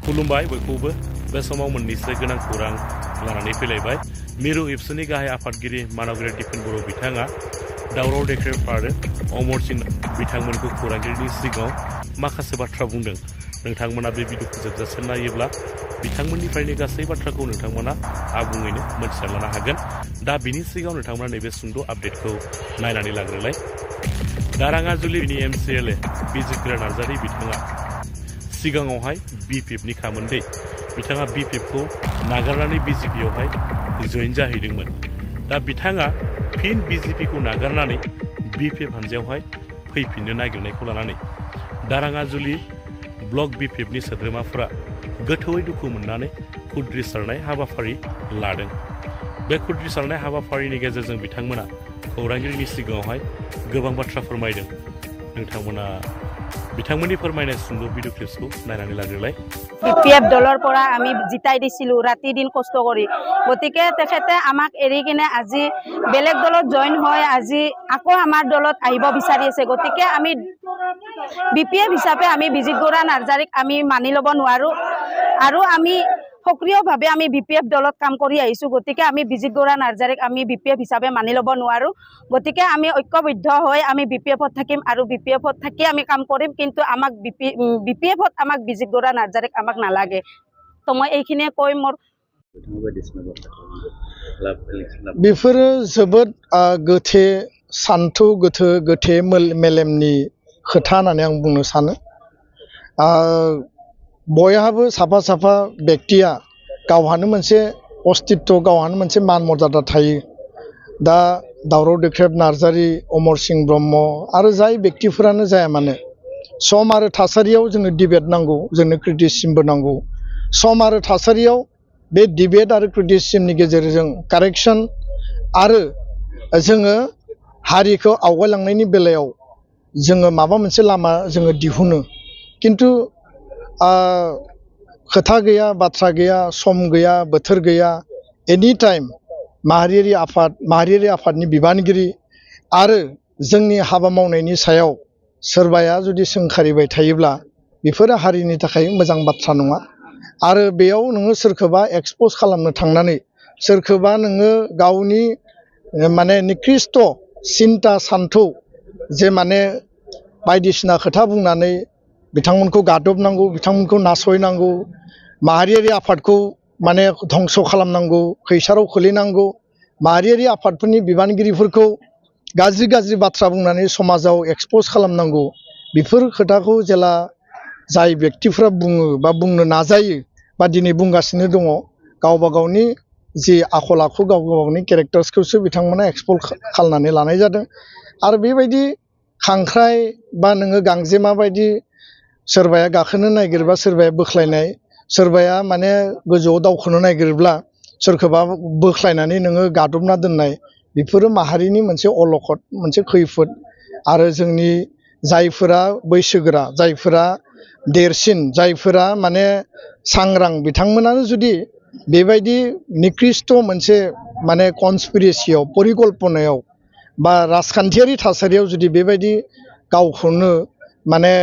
खुलुमबाय बयखौबो बे समाव मोननैसो गोनां खौरां लानानै फैलायबाय मिरु एबसुनि गाहाय आफादगिरि मानगेन्द्र दिपेन बर' बिथाङा दावराव देख्रेब आरो अमर सिंह बिथांमोनखौ खौरांगिरिनि सिगाङाव माखासे बाथ्रा बुंदों। नोंथांमोना बे भिडिअखौ जोबजासिम नायोब्ला बिथांमोननिफ्रायनो गासै बाथ्राखौ नोंथांमोना आबुङैनो मोनथिना लानो हागोन। दा बिनि सिगाङाव नोंथांमोना नैबे सुंद' आपडेटखौ नायनानै लाग्रोलाय। दाराङाजुलिनि MCLA बिजित्रा नार्जारि बिथाङा सिगाङावहाय BPFनि खामोन्दै बिथाङा BPFखौ नागारनानै BJPआवहाय जइन जाहैदोंमोन। दा बिथाङा फिन BJPखौ नागारनानै BPF हान्जायावहाय फैफिननो नागिरनायखौ लानानै दाराङाजुलि ब्लक BPFनि सोद्रोमाफोरा गोथौयै दुखु मोननानै खुद्रिसारनाय हाबाफारि लादों। बे खुद्रिसारनाय हाबाफारिनि गेजेरजों बिथांमोना खौरांगिरिनि सिगाङावहाय गोबां बाथ्रा फोरमायदों। नोंथांमोना बिथांमोननि फोरमायनाय सुंद' भिडिअ क्लिप्सखौ नायनानै लाग्रोलाय। BPF দলৰ পৰা আমি জিতাই দিছিলো ৰাতি দিন কষ্ট কৰি, গতিকে তেখেতে আমাক এৰি কিনে আজি বেলেগ দলত জইন হৈ আজি আকৌ আমাৰ দলত আহিব বিচাৰি আছে। গতিকে আমি BPF হিচাপে আমি বিজিত গৌৰা নাৰ্জাৰীক আমি মানি ল'ব নোৱাৰো আৰু আমি সক্ৰিয়ভাৱে আমি BPF দলত কাম কৰি আহিছো। গতিকে আমি বিজিত গৌৰা নাৰ্জাৰীক আমি BPF হিচাপে মানি ল'ব নোৱাৰো। গতিকে আমি ঐক্যবদ্ধ হৈ আমি BPFত থাকিম আৰু BPFত থাকি আমি কাম কৰিম। কিন্তু আমাক BPFত আমাক বিজিত গৌৰা নাৰ্জাৰীক আমাক নালাগে। তো মই এইখিনিয়ে কৈ মোৰ बेफोरो जोबोद गोथे सान्थौ गोथे मेलेमनि खोथा होननानै आं बुंनो सानो। बयहाबो साफा साफा व्यक्तिया गावहानो मोनसे अस्तित्व गावहानो मोनसे मान मर्यादा थायो। दा दावराव देख्रेब नार्जारी, अमर सिंह ब्रह्म आरो जाय व्यक्तिफोरानो जाया मानो सम आरो थासारियाव जोंनो डिबेट नांगौ, जोंनो क्रिटिसिजमबो नांगौ। सम आरो थासारियाव बे डिबेट आरो क्रिटिसिजमनि गेजेरजों कारेक्सन आरो जोङो हारिखौ आवगायलांनायनि बेलायाव जोङो माबा मोनसे लामा जोङो दिहुनो। किन्तु खोथा गैया, बाथ्रा गैया, सम गैया, बोथोर गैया। एनि टाइम माहारियारि आफादनि बिबानगिरि आरो जोंनि हाबा मावनायनि सायाव सोरबाया जुदि सोंखारिबाय थायोब्ला बेफोरो हारिनि थाखाय मोजां बाथ्रा नङा। आरो बेयाव नोङो सोरखौबा एक्सप'ज खालामनो थांनानै सोरखौबा नोङो गावनि माने निकृष्ट सिन्ता सान्थौ जे माने बायदिसिना खोथा बुंनानै बिथांमोनखौ गादबनांगौ, बिथांमोनखौ नासयनांगौ, माहारियारि आफादखौ माने धंस' खालामनांगौ, खैसाराव खोलैनांगौ, माहारियारि आफादफोरनि बिबानगिरिफोरखौ गाज्रि बाथ्रा बुंनानै समाजाव एक्सप'ज खालामनांगौ। बेफोर खोथाखौ जेला जाय व्यक्तिफ्रा बुङो बा बुंनो नाजायो बा दिनै बुंगासिनो दङ, गावबा गावनि जि आखल आखु गावबा गावनि केरेक्टार्सखौसो बिथांमोना एक्सप'ज खालामनानै लानाय जादों। आरो बेबायदि खांख्राइ बा नोङो गांजेमा बायदि सोरबाया गाखोनो नागिरबा सोरबाया बोख्लायनाय, सोरबाया माने गोजौआव दावखोनो नागिरब्ला सोरखौबा बोख्लायनानै नोङो गादबना दोननाय, बेफोरो माहारिनि मोनसे अलखद, मोनसे खैफोद। आरो जोंनि जायफोरा बैसोगोरा, जायफोरा देरसिन, जायफोरा माने सांग्रां, बिथांमोनानो जुदि बेबायदि निकृष्ट मोनसे माने कनस्पिरेसियाव, परिकल्पनायाव बा राजखान्थियारि थासारियाव जुदि बेबायदि गावखौनो माने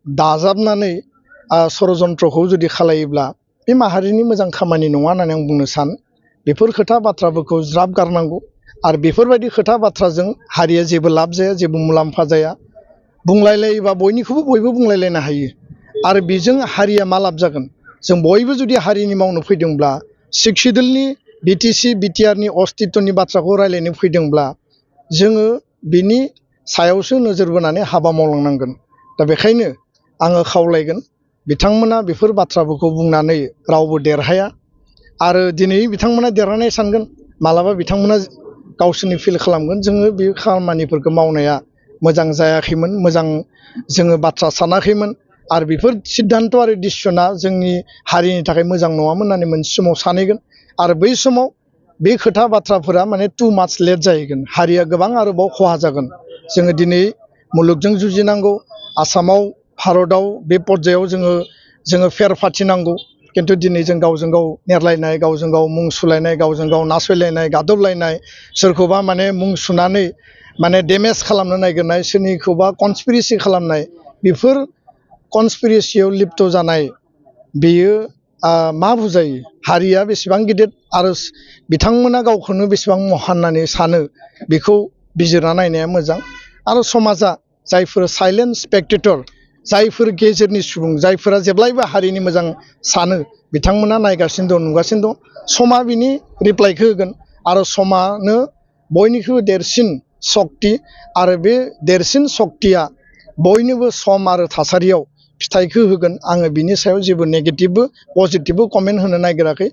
दाजाबनानै षड़यन्त्रखौ जुदि खालायोब्ला बे माहारिनि मोजां खामानि नङा होननानै आं बुंनो सानो। बेफोर खोथा बाथ्राफोरखौ ज्राब गारनांगौ। आरो बेफोरबायदि खोथा बाथ्राजों हारिया जेबो लाब जाया, जेबो मुलाम्फा जाया। बुंलायलायोबा बयनिखौबो बयबो बुंलायलायनो हायो। आरो बेजों हारिया मा लाब जागोन? जों बयबो जुदि हारिनि मावनो फैदोंब्ला, सिक्सिडुलनि BTC BTRनि अस्तित्वनि बाथ्राखौ रायलायनो फैदोंब्ला जोङो बिनि सायावसो नोजोर बोनानै हाबा मावलांनांगोन। दा बेखायनो आङो खावलायगोन बिथांमोना बेफोर बाथ्राफोरखौ बुंनानै रावबो देरहाया। आरो दिनै बिथांमोना देरहानाय सानगोन, मालाबा बिथांमोना गावसोरनि फिल खालामगोन जोङो बे खामानिफोरखौ मावनाया मोजां जायाखैमोन, मोजां जोङो बाथ्रा सानाखैमोन आरो बेफोर सिद्धान्त आरो डिसिसना जोंनि हारिनि थाखाय मोजां नङामोन होननानै मोनसे समाव सानहैगोन। आरो बै समाव बे खोथा बाथ्राफोरा माने टु माच लेट जाहैगोन। हारिया गोबां आरोबाव खहा जागोन। जोङो दिनै मुलुगजों जुजिनांगौ, आसामाव भारतआव बे पर्यायाव जोङो फेर फाथिनांगौ। किन्तु दिनै जों गावजों गाव नेरलायनाय, गावजों गाव मुं सुलायनाय, गावजों गाव नासयलायनाय, गादबलायनाय, सोरखौबा माने मुं सुनानै माने डेमेज खालामनो नागिरनाय, सोरनिखौबा कनस्पिरेसि खालामनाय, बेफोर कनस्पिरेसियाव लिप्त जानाय बेयो मा बुजायो हारिया बेसेबां गिदिर आरो बिथांमोना गावखौनो बेसेबां महान होननानै सानो बेखौ बिजिरना नायनाया मोजां आरो समाजा जायफोर साइलेन्ट स्पेक्टेटर जायफोर गेजेरनि सुबुं जायफोरा जेब्लायबो हारिनि मोजां सानो बिथांमोना नायगासिनो दं नुगासिनो दं समा बिनि रिप्लाइखौ होगोन आरो समानो बयनिख्रुइबो देरसिन सक्ति आरो बे देरसिन सक्तिया बयनोबो सम आरो थासारियाव फिथाइखौ होगोन आङो बिनि सायाव जेबो नेगेटिभबो पजिटिभबो कमेन्ट होनो नागिराखै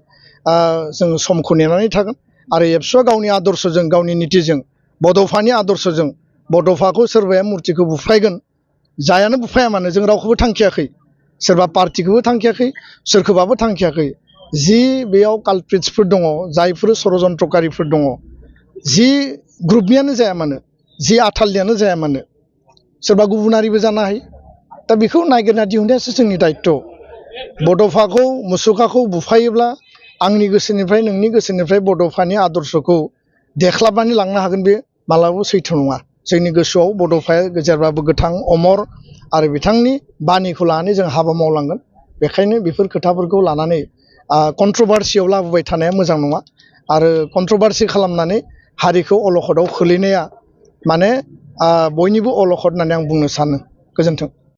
जों समखौ नेनानै थागोन आरो एबसुआ गावनि आदर्शजों गावनि नीतिजों बड'फानि आदर्शजों बड'फाखौ सोरबाया मुर्तिखौ बुफायगोन जायानो बुफाया मानो जों रावखौबो थांखियाखै सोरबा पार्टिखौबो थांखियाखै सोरखौबाबो थांखियाखै जि बेयाव कालप्रिट्सफोर दङ जायफोर षड़यन्त्रकारिफोर दङ जि ग्रुपनियानो जाया मानो जि आथालनियानो जाया मानो सोरबा गुबुनारिबो जानो हायो दा बेखौ नागिरना दिहुननायासो जोंनि दायित्व बड'फाखौ मुसुखाखौ बुफायोब्ला आंनि गोसोनिफ्राय नोंनि गोसोनिफ्राय बड'फानि आदर्शखौ देख्लाबनानै लांनो हागोन बे मालाबाबो सैथो नङा जोंनि गोसोआव बड'फाया जेब्लाबो गोथां अमर आरो बिथांनि बानिखौ लानानै जों हाबा मावलांगोन बेखायनो बेफोर खोथाफोरखौ लानानै कन्ट्रभार्सियाव लाबोबाय थानाया मोजां नङा आरो कन्ट्रभार्सि खालामनानै हारिखौ अलखदाव खोलैनाया माने बयनिबो अलखद होननानै आं बुंनो सानो गोजोन्थों